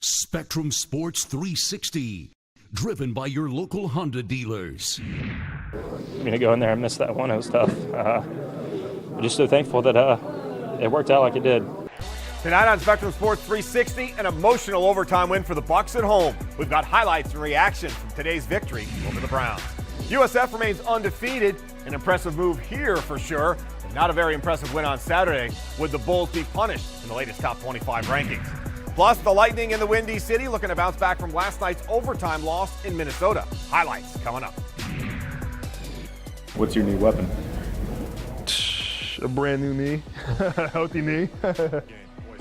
Spectrum Sports 360, driven by your local Honda dealers. To go in there and miss that one, it was tough. I'm just so thankful that it worked out like it did. Tonight on Spectrum Sports 360, an emotional overtime win for the Bucs at home. We've got highlights and reactions from today's victory over the Browns. USF remains undefeated, an impressive move here for sure, and not a very impressive win on Saturday. Would the Bulls be punished in the latest top 25 rankings? Plus, the Lightning in the Windy City looking to bounce back from last night's overtime loss in Minnesota. Highlights coming up. What's your new weapon? A brand new knee, a healthy knee.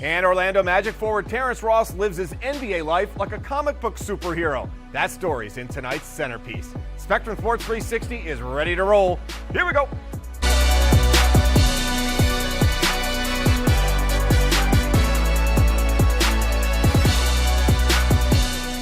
And Orlando Magic forward Terrence Ross lives his NBA life like a comic book superhero. That story's in tonight's centerpiece. Spectrum Sports 360 is ready to roll. Here we go.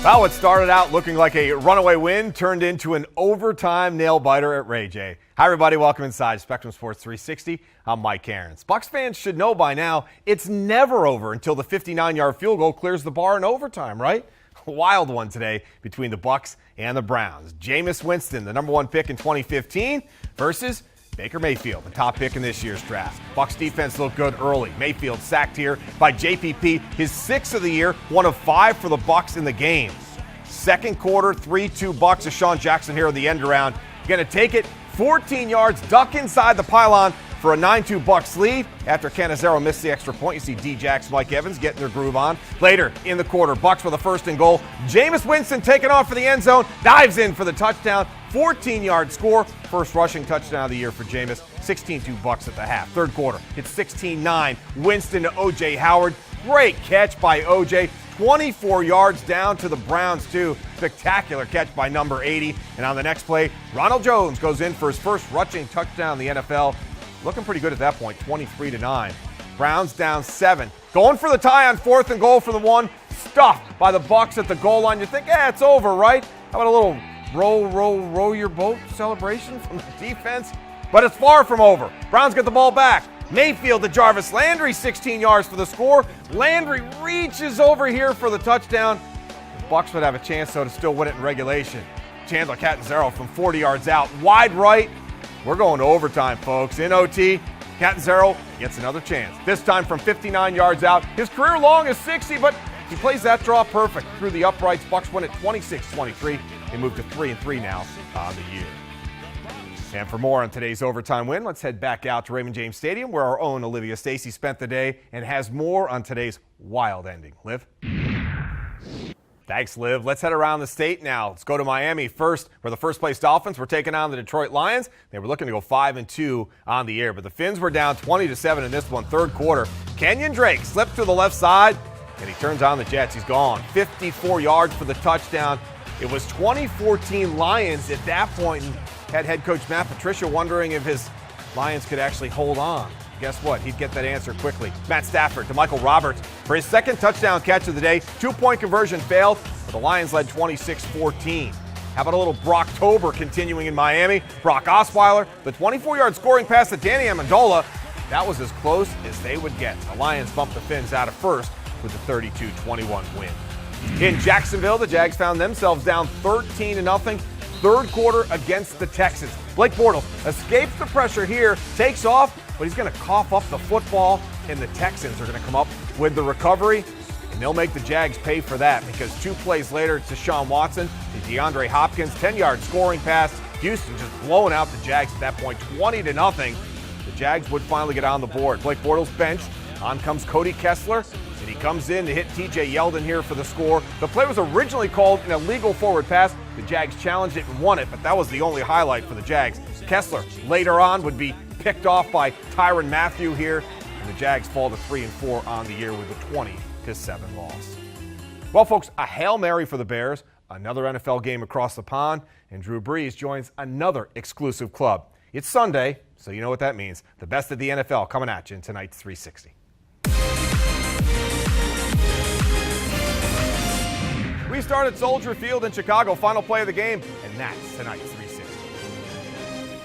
Well, it started out looking like a runaway win, turned into an overtime nail-biter at Ray J. Hi, everybody. Welcome inside Spectrum Sports 360. I'm Mike Aarons. Bucs fans should know by now it's never over until the 59-yard field goal clears the bar in overtime, right? A wild one today between the Bucs and the Browns. Jameis Winston, the number one pick in 2015, versus Baker Mayfield, the top pick in this year's draft. Bucs defense looked good early. Mayfield sacked here by JPP, his sixth of the year, one of five for the Bucs in the game. Second quarter, 3-2 Bucs. Deshaun Jackson here in the end around. Going to take it 14 yards, duck inside the pylon for a 9-2 Bucs lead. After Canizero missed the extra point, you see D-Jax, Mike Evans getting their groove on. Later in the quarter, Bucs with a first and goal. Jameis Winston taking off for the end zone, dives in for the touchdown. 14-yard score. First rushing touchdown of the year for Jameis. 16-2 Bucs at the half. Third quarter, it's 16-9. Winston to O.J. Howard. Great catch by O.J. 24 yards down to the Browns, too. Spectacular catch by number 80. And on the next play, Ronald Jones goes in for his first rushing touchdown in the NFL. Looking pretty good at that point, 23-9. Browns down 7. Going for the tie on fourth and goal for the one. Stuffed by the Bucs at the goal line. You think, it's over, right? How about a little row your boat celebration from the defense? But it's far from over. Browns get the ball back. Mayfield to Jarvis Landry, 16 yards for the score. Landry reaches over here for the touchdown. The Bucs would have a chance, though, to still win it in regulation. Chandler Catanzaro from 40 yards out, wide right. We're going to overtime, folks. In OT, Catanzaro gets another chance. This time from 59 yards out. His career long is 60, but he plays that draw perfect. Through the uprights, Bucs win it 26-23. They move to 3-3 now on the year. And for more on today's overtime win, let's head back out to Raymond James Stadium, where our own Olivia Stacey spent the day and has more on today's wild ending. Liv? Thanks, Liv. Let's head around the state now. Let's go to Miami first, where the first-place Dolphins were taking on the Detroit Lions. They were looking to go 5-2 on the year, but the Fins were down 20-7 in this one, third quarter. Kenyon Drake slipped to the left side, and he turns on the Jets. He's gone. 54 yards for the touchdown. It was 2014 Lions at that point, and had head coach Matt Patricia wondering if his Lions could actually hold on. Guess what? He'd get that answer quickly. Matt Stafford to Michael Roberts for his second touchdown catch of the day. 2-point conversion failed, but the Lions led 26-14. How about a little Brocktober continuing in Miami? Brock Osweiler, the 24-yard scoring pass to Danny Amendola. That was as close as they would get. The Lions bumped the Fins out of first with a 32-21 win. In Jacksonville, the Jags found themselves down 13-0. Third quarter against the Texans. Blake Bortles escapes the pressure here, takes off, but he's going to cough up the football, and the Texans are going to come up with the recovery, and they'll make the Jags pay for that because 2 plays later, it's Deshaun Watson to DeAndre Hopkins, 10-yard scoring pass. Houston just blowing out the Jags at that point, 20-0. The Jags would finally get on the board. Blake Bortles benched. On comes Cody Kessler, and he comes in to hit TJ Yeldon here for the score. The play was originally called an illegal forward pass. The Jags challenged it and won it, but that was the only highlight for the Jags. Kessler later on would be picked off by Tyrann Mathieu here, and the Jags fall to 3-4 on the year with a 20-7 loss. Well, folks, a Hail Mary for the Bears, another NFL game across the pond, and Drew Brees joins another exclusive club. It's Sunday, so you know what that means. The best of the NFL coming at you in tonight's 360. We start at Soldier Field in Chicago, final play of the game, and that's tonight's 360.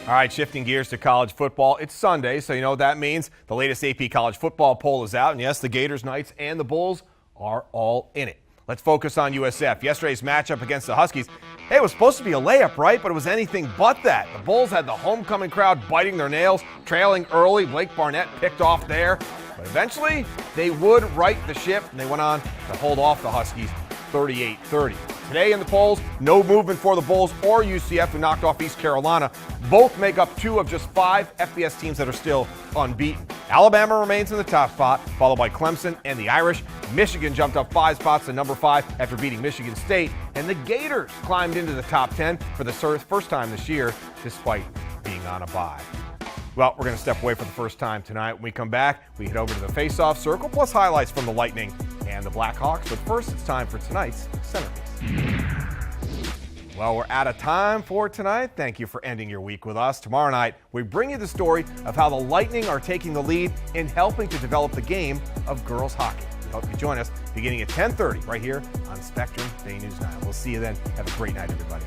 All right, shifting gears to college football. It's Sunday, so you know what that means. The latest AP college football poll is out, and yes, the Gators, Knights, and the Bulls are all in it. Let's focus on USF. Yesterday's matchup against the Huskies. Hey, it was supposed to be a layup, right? But it was anything but that. The Bulls had the homecoming crowd biting their nails, trailing early. Blake Barnett picked off there. But eventually, they would right the ship, and they went on to hold off the Huskies 38-30. Today in the polls, no movement for the Bulls or UCF, who knocked off East Carolina. Both make up 2 of just 5 FBS teams that are still unbeaten. Alabama remains in the top spot, followed by Clemson and the Irish. Michigan jumped up 5 spots to number 5 after beating Michigan State. And the Gators climbed into the top 10 for the first time this year, despite being on a bye. Well, we're going to step away for the first time tonight. When we come back, we head over to the face-off circle, plus highlights from the Lightning and the Blackhawks. But first, it's time for tonight's centerpiece. Well, we're out of time for tonight. Thank you for ending your week with us. Tomorrow night, we bring you the story of how the Lightning are taking the lead in helping to develop the game of girls hockey. We hope you join us beginning at 10:30 right here on Spectrum Bay News 9. We'll see you then. Have a great night, everybody.